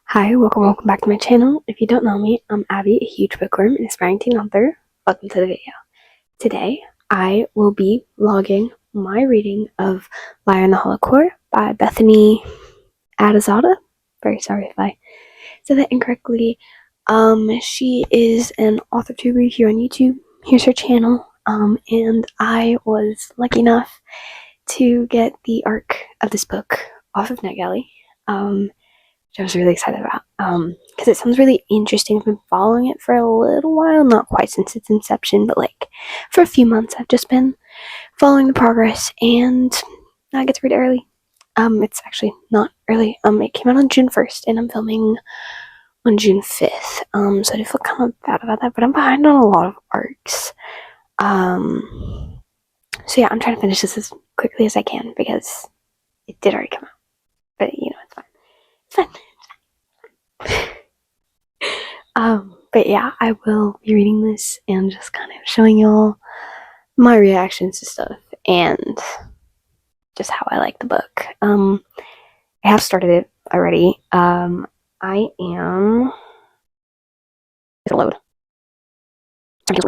Hi, welcome back to my channel. If you don't know me, I'm Abby, a huge bookworm and aspiring teen author. Welcome to the video. Today, I will be vlogging my reading of Liar in the Holocaust by Bethany Atazadeh. Very sorry if I said that incorrectly. She is an author tuber here on YouTube. Here's her channel. And I was lucky enough to get the arc of this book off of NetGalley. Which I was really excited about, because it sounds really interesting. I've been following it for a little while, not quite since its inception, but like for a few months I've just been following the progress, and I get to read it early. It's actually not early. It came out on June 1st, and I'm filming on June 5th, so I do feel kind of bad about that, but I'm behind on a lot of arcs. So yeah, I'm trying to finish this as quickly as I can, because it did already come out, but you know, it's fine. It's fine. But yeah, I will be reading this and just kind of showing y'all my reactions to stuff and just how I like the book. I have started it already. I am. It'll load. Can you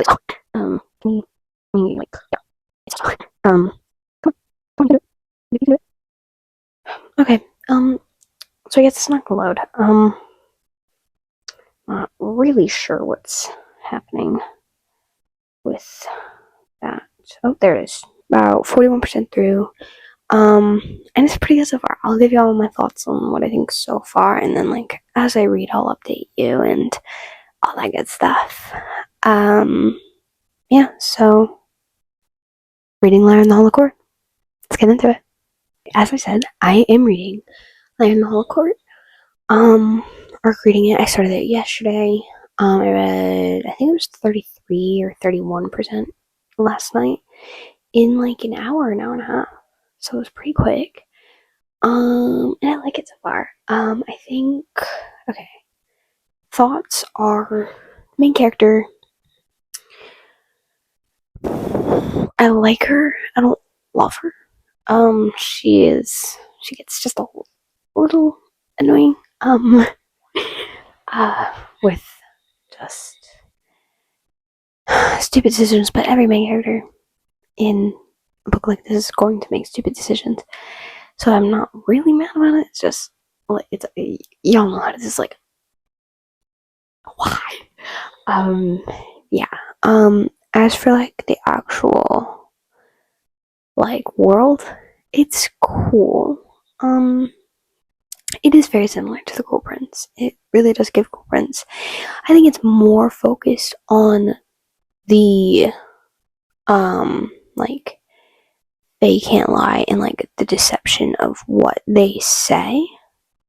like, yeah. Come on, do it. Okay. So I guess it's not gonna load. Not really sure what's happening with that. Oh, there it is. About 41% through. And it's pretty good so far. I'll give you all my thoughts on what I think so far, and then like as I read, I'll update you and all that good stuff. Yeah, so reading Liar in the Holocaust. Let's get into it. As I said, I am reading Liar in the Holocaust. Arc reading it. I started it yesterday. I read, I think it was 33 or 31% last night in like an hour and a half. So it was pretty quick. And I like it so far. I think, okay. Thoughts are, main character, I like her. I don't love her. She gets just a little annoying. With just stupid decisions, but every main character in a book like this is going to make stupid decisions. So I'm not really mad about it. It's just, like, y'all know how it is, like, why? Yeah. As for, like, the actual, like, world, it's cool. It is very similar to The Cruel Prince. It really does give Cruel Prince. I think it's more focused on the, like, they can't lie and, like, the deception of what they say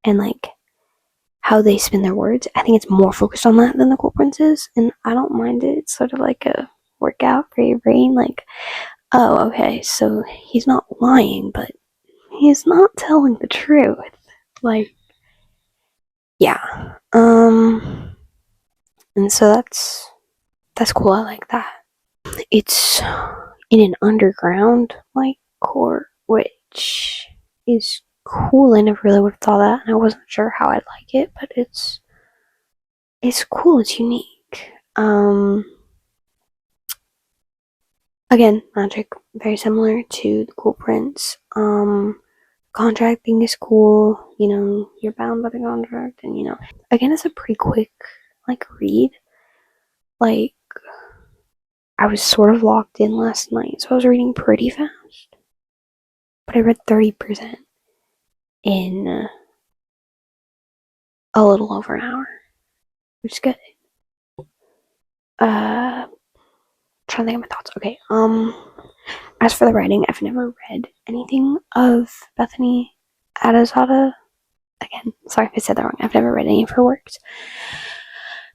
and, like, how they spin their words. I think it's more focused on that than The Cruel Prince is, and I don't mind it. It's sort of like a workout for your brain, like, oh, okay, so he's not lying, but he's not telling the truth. Like, yeah. And so that's cool. I like that. It's in an underground, like, court, which is cool. I never really would have thought that, and I wasn't sure how I'd like it, but it's cool. It's unique. Again, magic, very similar to The Cruel Prince. Contracting is cool. You know, you're bound by the contract, and you know, again, it's a pretty quick, like, read. Like, I was sort of locked in last night, so I was reading pretty fast. But I read 30% in a little over an hour, which is good. Trying to think of my thoughts. Okay, as for the writing, I've never read anything of Bethany Atazadeh. Again, sorry if I said that wrong. I've never read any of her works.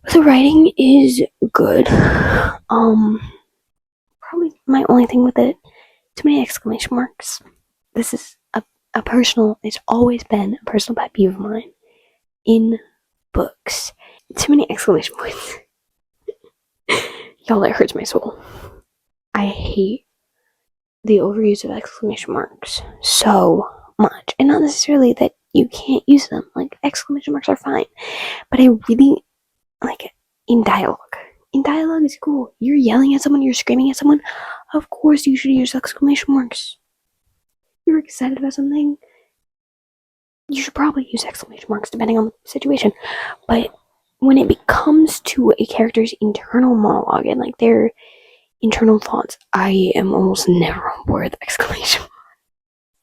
But the writing is good. Probably my only thing with it, too many exclamation marks. This is a personal, it's always been a personal pet peeve of mine in books. Too many exclamation points. Y'all, it hurts my soul. I hate the overuse of exclamation marks so much. And not necessarily that you can't use them. Like, exclamation marks are fine. But I really, like, in dialogue. In dialogue is cool. You're yelling at someone, you're screaming at someone. Of course you should use exclamation marks. You're excited about something, you should probably use exclamation marks depending on the situation. But when it comes to a character's internal monologue and like their internal thoughts, I am almost never on board with exclamation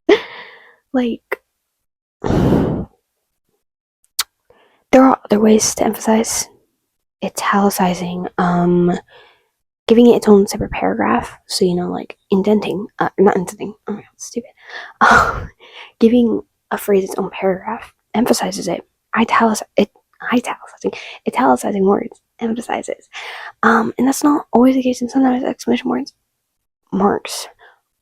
marks. Like, there are other ways to emphasize. Italicizing, giving it its own separate paragraph, so like indenting, not indenting, oh my god, stupid. Giving a phrase its own paragraph emphasizes it. Italicizing words emphasizes. And that's not always the case, and sometimes exclamation marks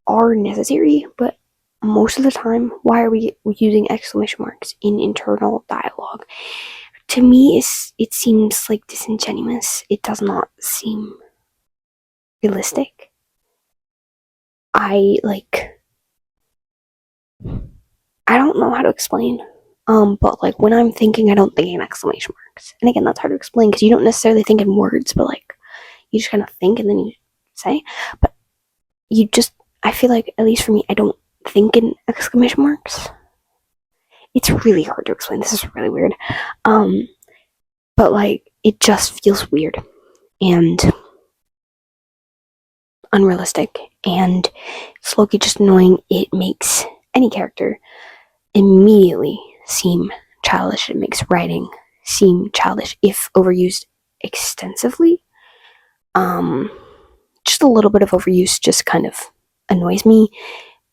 are necessary, but most of the time, why are we using exclamation marks in internal dialogue? To me, it seems like disingenuous. It does not seem realistic. I don't know how to explain. But like when I'm thinking, I don't think in exclamation marks. And again, that's hard to explain because you don't necessarily think in words, but like you just kind of think and then you say. But I feel like, at least for me, I don't think in exclamation marks. It's really hard to explain. This is really weird. But like it just feels weird and unrealistic, and slowly just annoying. It makes any character immediately seem childish. It makes writing seem childish if overused extensively. Just a little bit of overuse just kind of annoys me,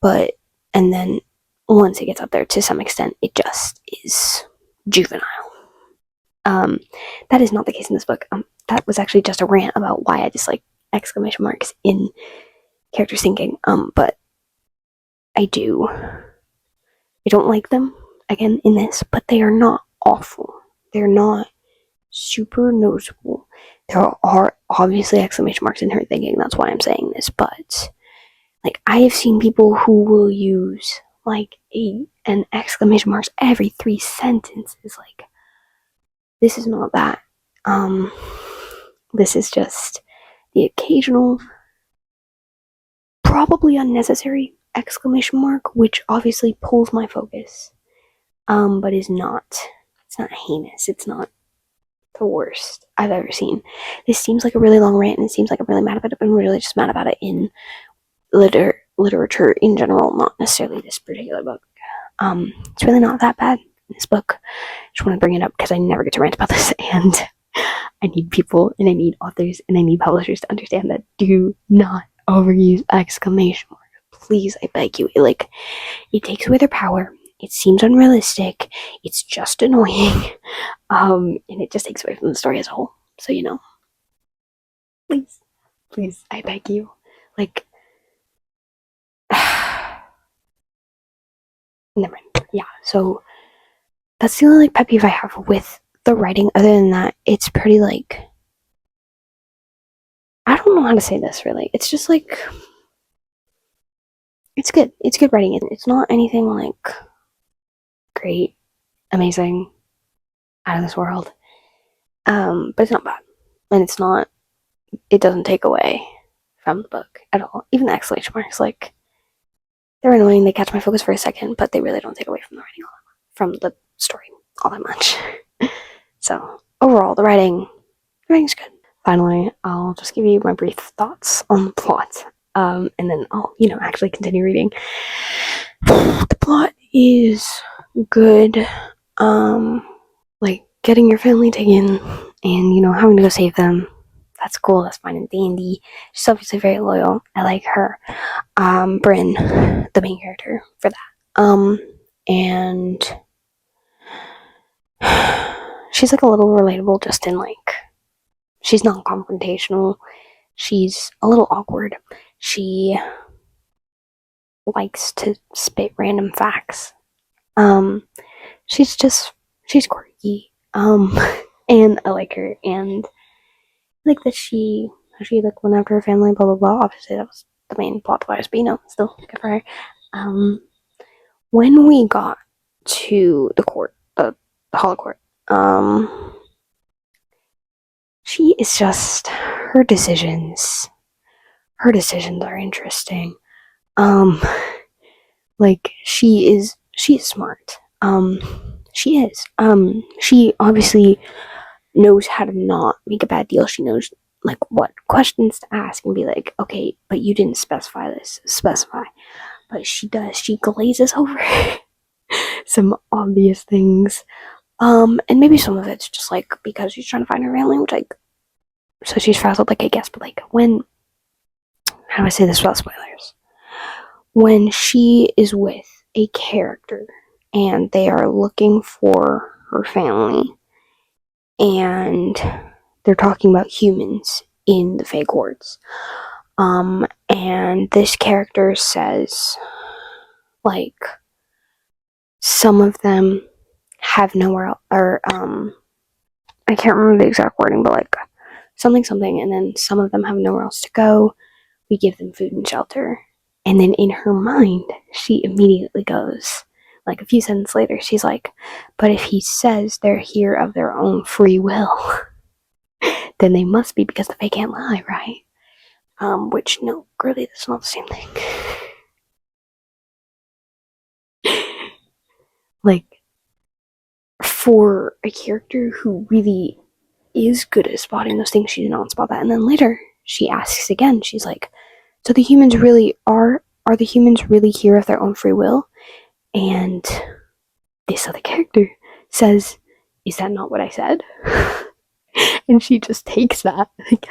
and then once it gets up there to some extent, it just is juvenile. That is not the case in this book. That was actually just a rant about why I dislike exclamation marks in characters thinking. But I don't like them, again, in this, but they are not awful. They're not super noticeable. There are obviously exclamation marks in her thinking, that's why I'm saying this, but like I have seen people who will use like an exclamation marks every 3 sentences. Like, this is not that. This is just the occasional, probably unnecessary exclamation mark, which obviously pulls my focus, but it's not heinous. It's not the worst I've ever seen. This seems like a really long rant, and it seems like I'm really mad about it, but I'm really just mad about it in literature in general, not necessarily this particular book. It's really not that bad in this book. I just want to bring it up because I never get to rant about this, and I need people, and I need authors, and I need publishers to understand that do not overuse exclamation marks. Please, I beg you. It takes away their power. It seems unrealistic. It's just annoying. And it just takes away from the story as a whole. So, please, I beg you. Like, never mind. Yeah, so that's the only pet peeve I have with the writing. Other than that, it's pretty I don't know how to say this really. It's just it's good. It's good writing. It's not anything great, amazing, out of this world. But it's not bad. And it doesn't take away from the book at all. Even the exclamation marks, they're annoying. They catch my focus for a second, but they really don't take away from the writing from the story all that much. So overall, the writing's good. Finally, I'll just give you my brief thoughts on the plot, and then I'll, actually continue reading. The plot is good. Getting your family taken and, having to go save them. That's cool, that's fine and dandy. She's obviously very loyal. I like her. Bryn, the main character, for that. And she's a little relatable just in she's not confrontational. She's a little awkward. She likes to spit random facts. She's quirky. And I like her, and I like that she went after her family, blah blah blah. Obviously that was the main plot device, but still good for her. When we got to the court, the Hollow Court. She is just, her decisions are interesting. Like, she is smart. She is. She obviously knows how to not make a bad deal. She knows, like, what questions to ask and be like, okay, but you didn't specify this. Specify. But she does. She glazes over some obvious things. And maybe some of it's just, like, because she's trying to find her family, which, like, so she's frazzled, like, I guess, but, like, when, how do I say this without spoilers? When she is with a character and they are looking for her family and they're talking about humans in the fake wards, and this character says, like, some of them have nowhere else, or I can't remember the exact wording, but, like, something, and then some of them have nowhere else to go. We give them food and shelter. And then in her mind, she immediately goes, like, a few sentences later, she's like, but if he says they're here of their own free will, then they must be, because they can't lie, right? Which, no, really, that's not the same thing. Like, for a character who really is good at spotting those things, she did not spot that. And then later, she asks again, she's like, so the humans really are the humans really here of their own free will? And this other character says, is that not what I said? And she just takes that again.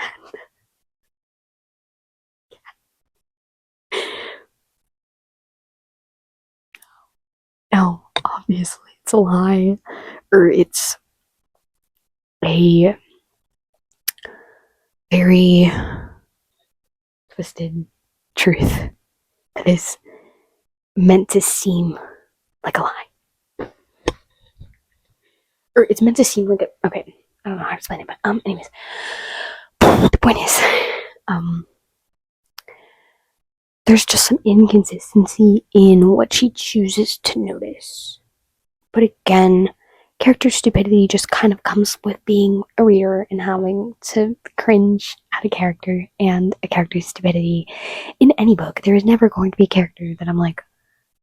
No, obviously it's a lie, or it's a very twisted truth that is meant to seem like a lie. Or it's meant to seem like a, okay, I don't know how to explain it, but anyways. The point is, there's just some inconsistency in what she chooses to notice. But again, character stupidity just kind of comes with being a reader and having to cringe at a character and a character's stupidity. In any book, there is never going to be a character that I'm like,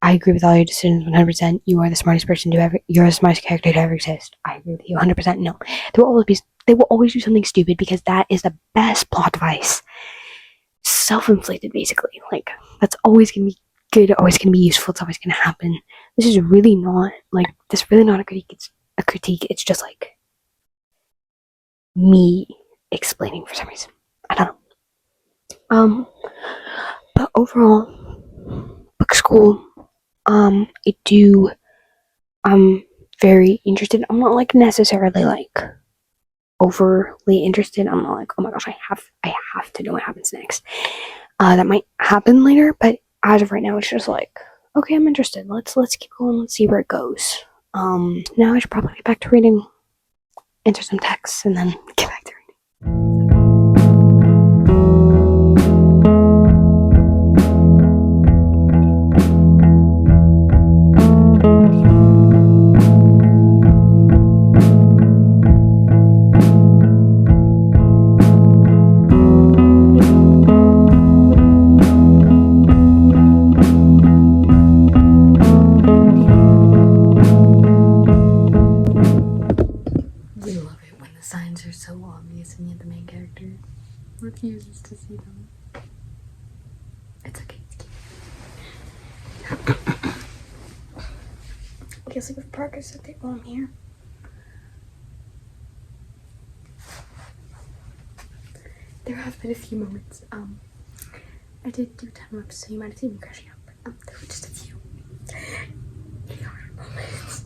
I agree with all your decisions 100%. You are the smartest person to ever, you're the smartest character to ever exist. I agree with you 100%. No. They will always do something stupid because that is the best plot device. Self-inflicted, basically. Like, that's always going to be good, always going to be useful, it's always going to happen. This is really not, like, this is really not a critique. It's a critique. It's just, like, me explaining for some reason. I don't know. But overall, book school, I'm very interested. I'm not, like, necessarily, like, overly interested. I'm not like, oh my gosh, I have to know what happens next. That might happen later, but as of right now, it's just like, okay, I'm interested. Let's keep going. Let's see where it goes. Now I should probably get back to reading, answer some texts, and then get back to reading. Signs are so obvious and yet the main character refuses to see them. It's okay. Okay, so if Parker said that while I'm here. There have been a few moments. I did do time lapse, so you might have seen me crashing up, but there were just a few idiotic moments.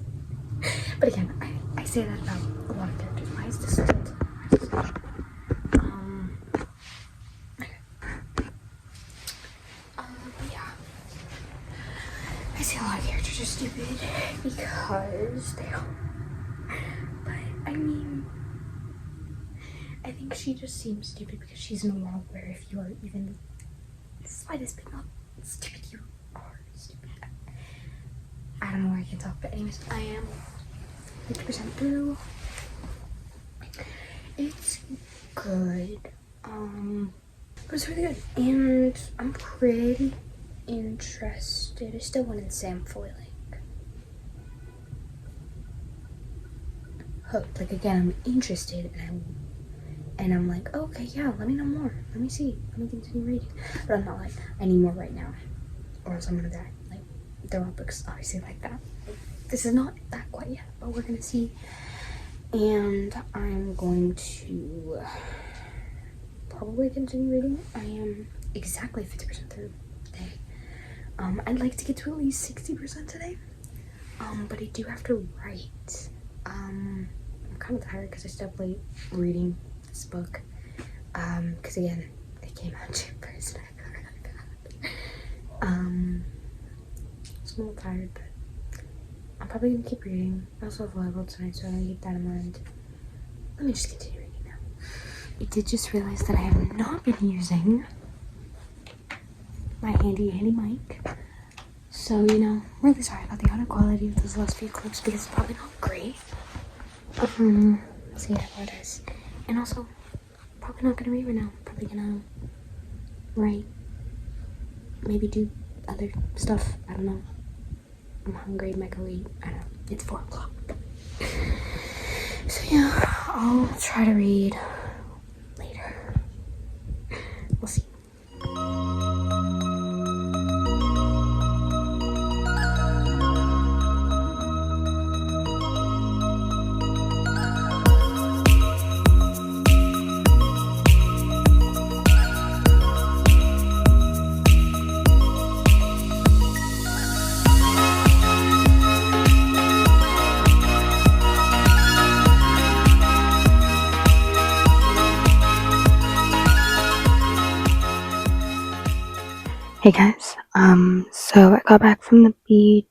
But again, I say that about a lot of characters. Why is this still time? Yeah. I say a lot of characters are stupid because they are. But, I mean, I think she just seems stupid because she's in a world where if you are even the slightest bit not stupid, you are stupid. I don't know why I can't talk, but anyways, I am 50% through. It's good. It was really good, and I'm pretty interested. I still wanted Sam fully hooked. Again, I'm interested, and I'm like, okay, yeah, let me know more. Let me see. Let me continue reading. But I'm not like, I need more right now, or else I'm gonna die. There are books obviously like that. This is not that quite yet, but we're gonna see. And I'm going to probably continue reading. I am exactly 50% through today. I'd like to get to at least 60% today. But I do have to write. I'm kind of tired because I stepped late reading this book. Because again, it came out June 1st. I'm a little tired, but I'm probably gonna keep reading. I also have volleyball tonight, so I'm gonna keep that in mind. Let me just continue reading now. I did just realize that I have not been using my handy mic. So, really sorry about the audio quality of those last few clips because it's probably not great. So yeah, I apologize. And also, probably not gonna read right now. Probably gonna write. Maybe do other stuff. I don't know. I'm hungry, might go eat. I don't know. It's 4 o'clock. So yeah, I'll try to read later. We'll see. Hey guys, so I got back from the beach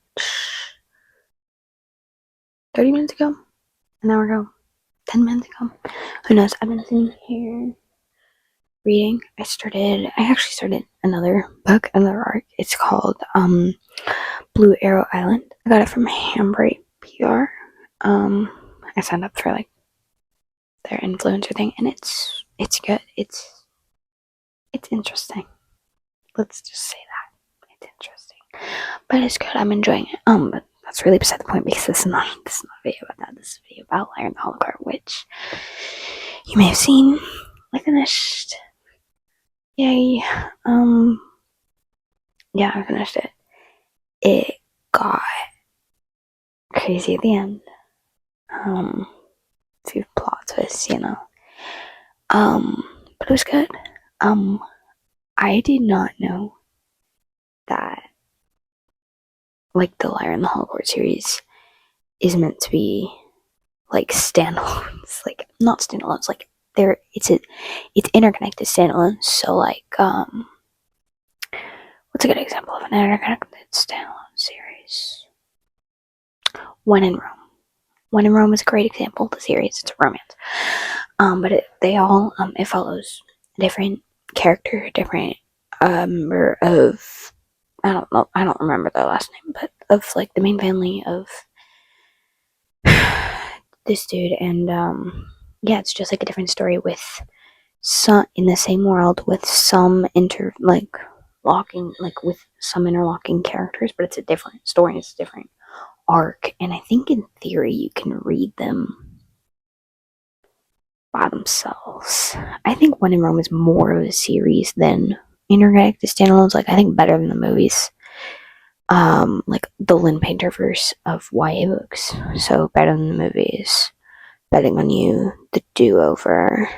30 minutes ago, an hour ago, 10 minutes ago, who knows. I've been sitting here reading. I actually started another book, another arc. It's called Blue Arrow Island. I got it from Handbrake PR. I signed up for their influencer thing, and it's good. It's interesting. Let's just say that. It's interesting. But it's good. I'm enjoying it. But that's really beside the point because this is not a video about that. This is a video about Liar in the Hollow, which you may have seen. I finished. Yay. Yeah, I finished it. It got crazy at the end. A few plot twists, but it was good. I did not know that the Liar in the Hollow series is meant to be standalones, not standalones, it's interconnected standalones. So what's a good example of an interconnected standalone series? When in Rome. When in Rome is a great example of the series. It's a romance, but it follows a different character, different member of, I don't remember their last name, but of the main family of this dude. And yeah, it's just a different story with some in the same world with some with some interlocking characters, but it's a different story. It's a different arc, and I think in theory you can read them by themselves. I think When in Rome is more of a series than interconnected standalones. I think better than the movies. The Lynn Painter verse of YA books. So better than the movies. Betting on You, The Do-Over,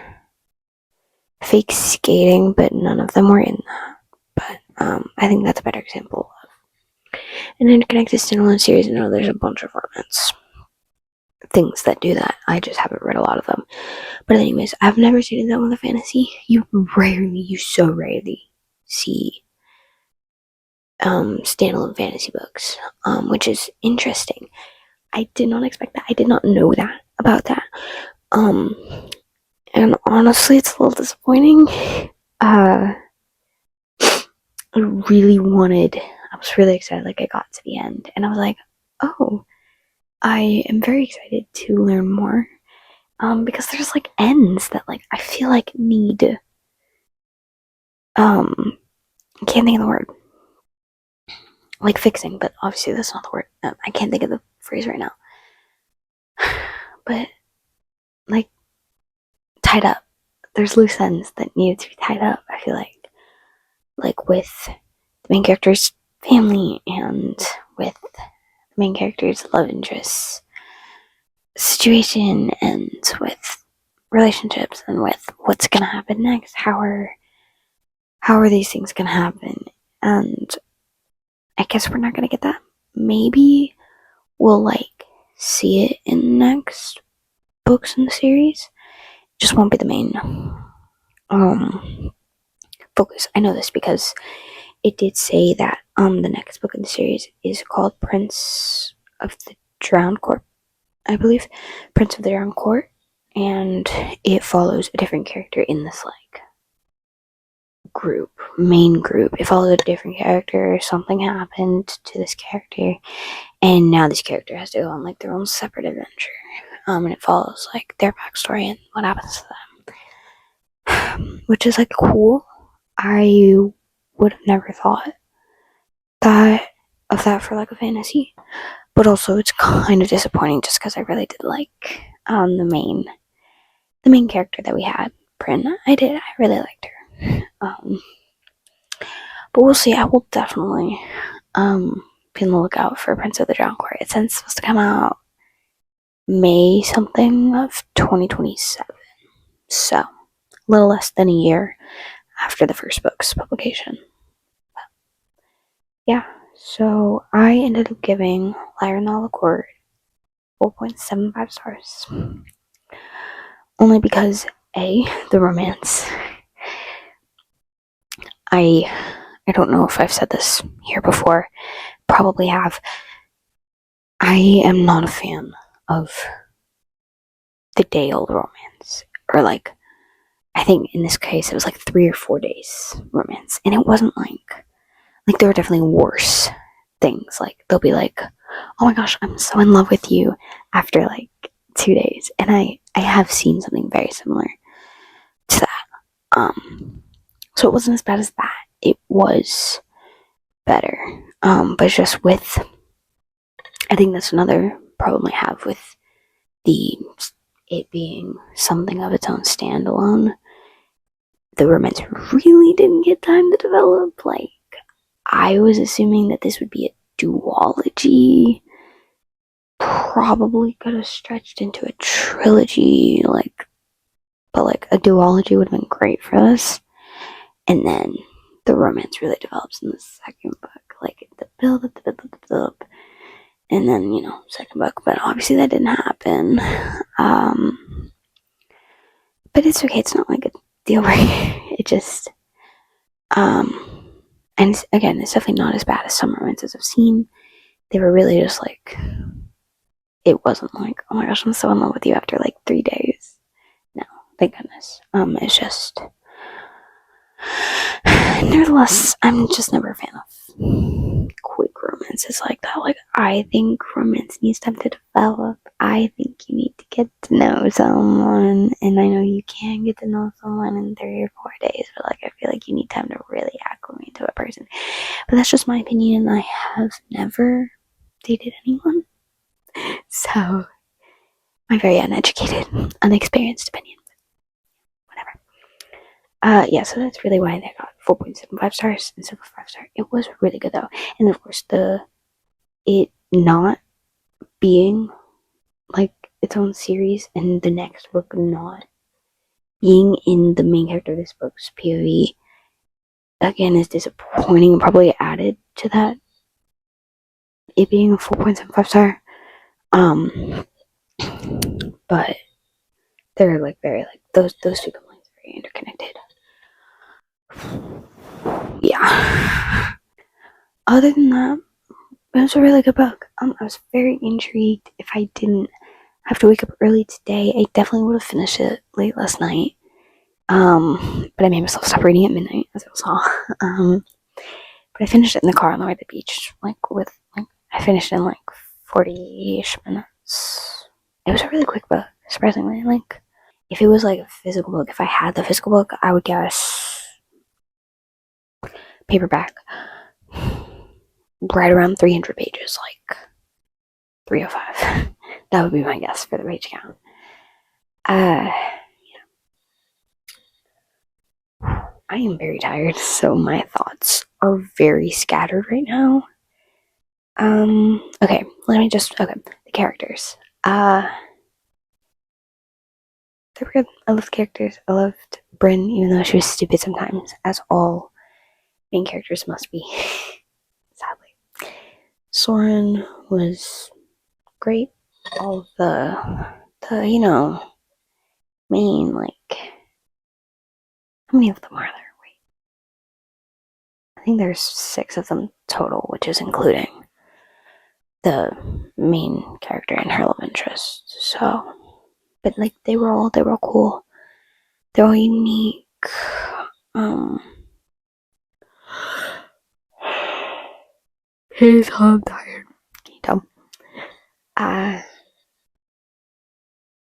Fake Skating, but none of them were in that. But I think that's a better example of an interconnected standalone series. I know there's a bunch of romance things that do that. I just haven't read a lot of them. But anyways, I've never seen that with a fantasy. You so rarely see standalone fantasy books, which is interesting. I did not expect that. I did not know that about that. And honestly, it's a little disappointing. I was really excited. I got to the end, and I was like, oh, I am very excited to learn more. Because there's like ends that like I feel like need I can't think of the word. Like fixing, but obviously that's not the word. I can't think of the phrase right now. But like tied up. There's loose ends that needed to be tied up, I feel like with the main character's family and with the main character's love interest situation and with relationships and with what's gonna happen next. How are these things gonna happen? And I guess we're not gonna get that. Maybe we'll like see it in the next books in the series. It just won't be the main focus. I know this because it did say that the next book in the series is called Prince of the Drowned Court, I believe. Prince of the Drowned Court, and it follows a different character in this like main group. It follows a different character. Something happened to this character, and now this character has to go on like their own separate adventure. And it follows like their backstory and what happens to them, which is like cool. I would have never thought that of that for like a fantasy, but also it's kind of disappointing just because I really did like the main character that we had, Bryn. I really liked her. But we'll see. I will definitely be on the lookout for Prince of the Drowned Court. It's supposed to come out May something of 2027, so a little less than a year after the first book's publication. But, yeah, so I ended up giving Liar in the Hollow Court 4.75 stars. Only because the romance. I don't know if I've said this here before. Probably have. I am not a fan of the day-old romance. Or like, I think in this case it was like 3 or 4 days romance. And it wasn't like there were definitely worse things. Like they'll be like, oh my gosh, I'm so in love with you after like 2 days. And I have seen something very similar to that. So it wasn't as bad as that. It was better. But just with, I think that's another problem I have with it being something of its own standalone. The romance really didn't get time to develop. Like, I was assuming that this would be a duology. Probably could have stretched into a trilogy, but like a duology would have been great for this. And then the romance really develops in the second book, like the build up, and then second book. But obviously that didn't happen. But it's okay. It's not like a deal breaker. It just and again, it's definitely not as bad as some romances I've seen. They were really just like, it wasn't like, oh my gosh, I'm so in love with you after like 3 days. No, thank goodness. It's just, nevertheless, I'm just never a fan of quick romances like that. Like, I think romance needs time to develop. I think you need to get to know someone, and I know you can get to know someone in 3 or 4 days, but like, I feel like you need time to really acclimate to a person. But that's just my opinion, and I have never dated anyone, so my very uneducated, unexperienced opinion. Whatever. Yeah, so that's really why they got 4.75 stars instead of 5 stars. It was really good though, and of course it not being like its own series and the next book not being in the main character of this book's POV again is disappointing and probably added to that, it being a 4.75 star. But they're like very like those two complaints are very interconnected. Yeah. Other than that, it was a really good book. I was very intrigued. If I didn't have to wake up early today, I definitely would have finished it late last night. But I made myself stop reading at midnight, as I saw. But I finished it in the car on the way to the beach. I finished in like 40-ish minutes. It was a really quick book, surprisingly. Like, if it was like a physical book, if I had the physical book, I would guess paperback, right around 300 pages, like 305. That would be my guess for the page count. Yeah. I am very tired, so my thoughts are very scattered right now. Okay, the characters. They were good. I loved the characters. I loved Bryn, even though she was stupid sometimes, as all main characters must be, sadly. Soren was great. All of the main, like, how many of them are there? Wait. I think there's 6 of them total, which is including the main character and her love interest. So, but like they were all cool. They're all unique. He's so tired. Can you tell?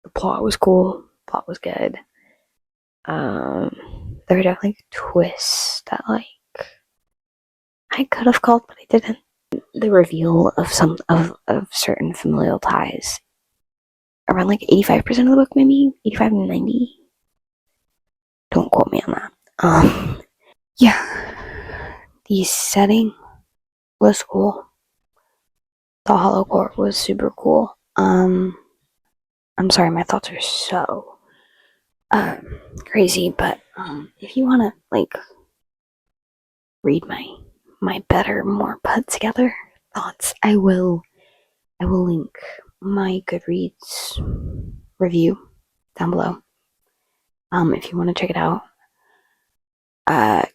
The plot was cool. The plot was good. There were definitely twists that like I could have called, but I didn't. The reveal of some of certain familial ties around like 85% of the book, maybe 85 to 90. Don't quote me on that. Yeah, the setting was cool. The Hollow Court was super cool. I'm sorry, my thoughts are so crazy, but if you wanna like read my better, more put together thoughts, I will link my Goodreads review down below. If you want to check it out.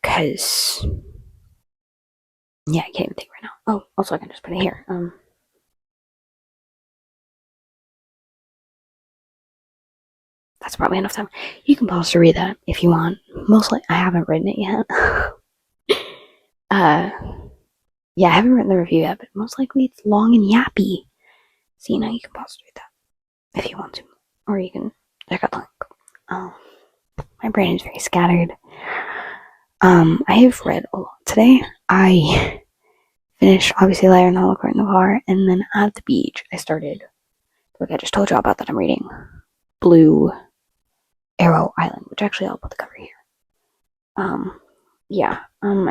Cause yeah, I can't even think right now. Oh, also I can just put it here. That's probably enough time. You can pause to read that if you want. Mostly, I haven't written it yet. Yeah, I haven't written the review yet, but most likely it's long and yappy. So, you can pause to read that if you want to. Or you can check out the link. My brain is very scattered. I have read a lot today. I finished, obviously, Liar in the Hollow Court in the car, and then at the beach, I started the book I just told you about that I'm reading, Blue Arrow Island, which actually I'll put the cover here. I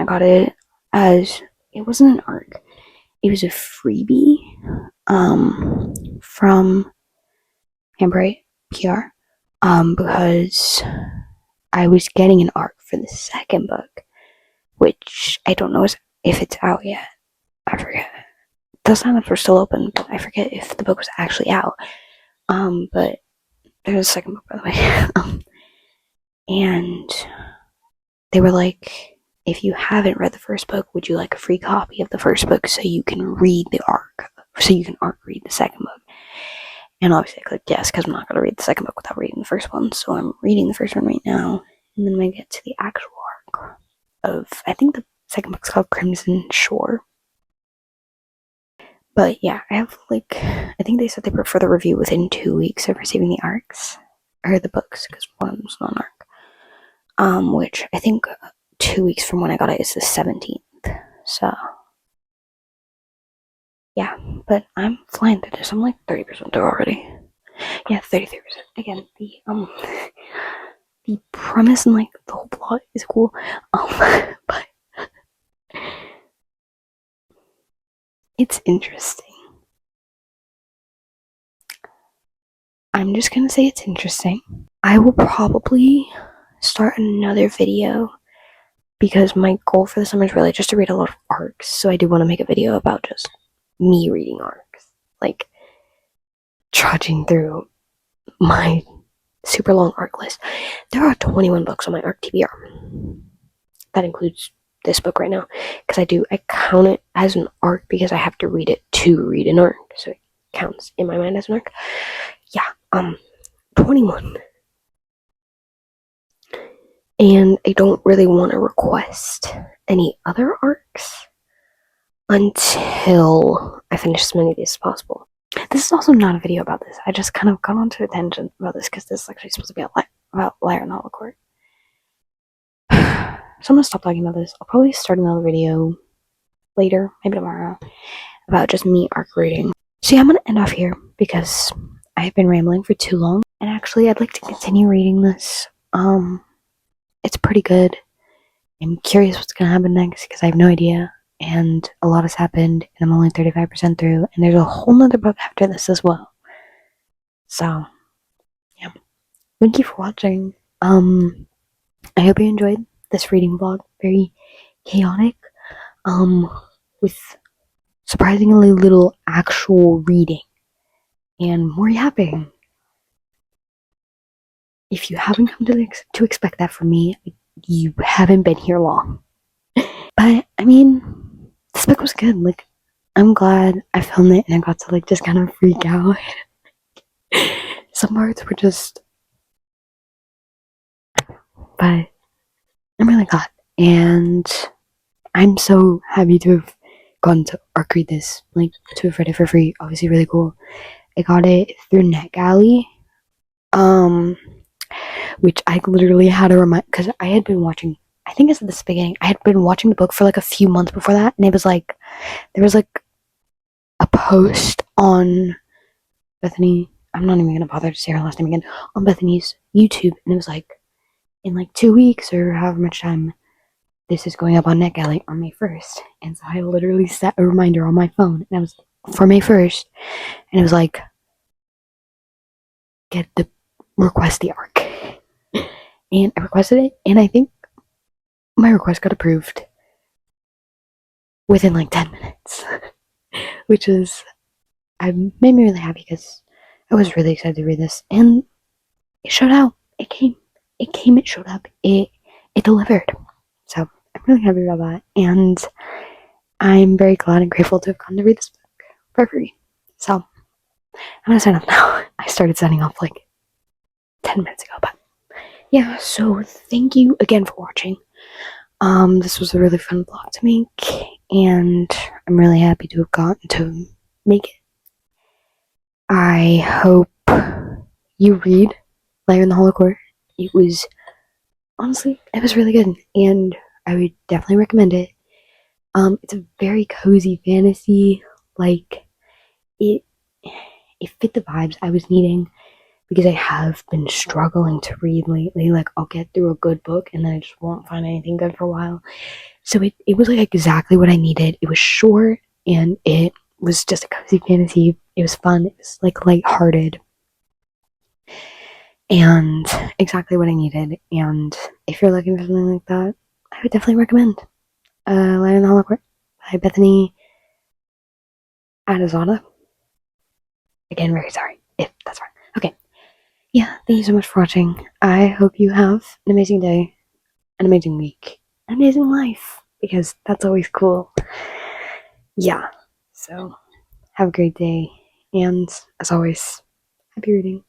got it as, it wasn't an ARC, it was a freebie, from Hambright PR, because I was getting an ARC for the second book, which I don't know if it's out yet. I forget. The signups were still open, but I forget if the book was actually out. But there's a second book, by the way. And they were like, if you haven't read the first book, would you like a free copy of the first book so you can read the ARC? So you can ARC read the second book. And obviously I clicked yes, because I'm not going to read the second book without reading the first one. So I'm reading the first one right now. And then when I get to the actual ARC of, I think the second book's called Crimson Shore. But yeah, I have I think they said they prefer the review within 2 weeks of receiving the ARCs. Or the books, because one of them's not an ARC. Which I think 2 weeks from when I got it is the 17th. So yeah, but I'm flying through this. I'm like 30% through already. Yeah, 33%. Again, the premise and like the whole plot is cool. But it's interesting. I'm just gonna say it's interesting. I will probably start another video because my goal for the summer is really just to read a lot of ARCs. So I do want to make a video about just me reading ARCs, like trudging through my super long ARC list. There are 21 books on my ARC TBR. That includes this book right now, because I count it as an ARC because I have to read it to read an ARC, so it counts in my mind as an ARC. Yeah, 21. And I don't really want to request any other ARCs until I finish as many of these as possible. This is also not a video about this. I just kind of got onto a tangent about this because this is actually supposed to be about Liar in the Hollow Court. So I'm gonna stop talking about this. I'll probably start another video later, maybe tomorrow, about just me arc reading. So yeah, I'm gonna end off here because I have been rambling for too long, and actually I'd like to continue reading this. It's pretty good. I'm curious what's gonna happen next because I have no idea, and a lot has happened, and I'm only 35% through, and there's a whole nother book after this as well. So yeah, thank you for watching. I hope you enjoyed this reading vlog. Very chaotic, with surprisingly little actual reading and more yapping. If you haven't come to expect that from me, you haven't been here long. But I mean, this book was good. Like, I'm glad I filmed it and I got to like just kind of freak out. Some parts were just, but I'm really glad, and I'm so happy to have gotten to arc read this, like to have read it for free. Obviously, really cool. I got it through NetGalley, which I literally had to remind, because I had been watching, I think it's at the beginning, I had been watching the book for like a few months before that, and it was like, there was like a post on Bethany, I'm not even gonna bother to say her last name again, on Bethany's YouTube, and it was like, in like 2 weeks or however much time, this is going up on NetGalley on May 1st, and so I literally set a reminder on my phone, and I was for May 1st, and it was like, get the request the arc. And I requested it, and I think my request got approved within like 10 minutes, which is, made me really happy because I was really excited to read this, and it showed out. It came, it showed up, it delivered. So I'm really happy about that, and I'm very glad and grateful to have gotten to read this book for free. So I'm gonna sign off now. I started signing off like 10 minutes ago, but yeah, so thank you again for watching. This was a really fun vlog to make, and I'm really happy to have gotten to make it. I hope you read Liar in the Hollow Court. It was, honestly, it was really good, and I would definitely recommend it. It's a very cozy fantasy, like, it fit the vibes I was needing, because I have been struggling to read lately. Like, I'll get through a good book and then I just won't find anything good for a while. So it was like exactly what I needed. It was short and it was just a cozy fantasy. It was fun. It was like lighthearted and exactly what I needed. And if you're looking for something like that, I would definitely recommend Liar in the Hollow Court by Bethany Atazadeh. Again, very sorry if that's wrong. Okay. Yeah, thank you so much for watching. I hope you have an amazing day, an amazing week, an amazing life, because that's always cool. Yeah, so have a great day, and as always, happy reading.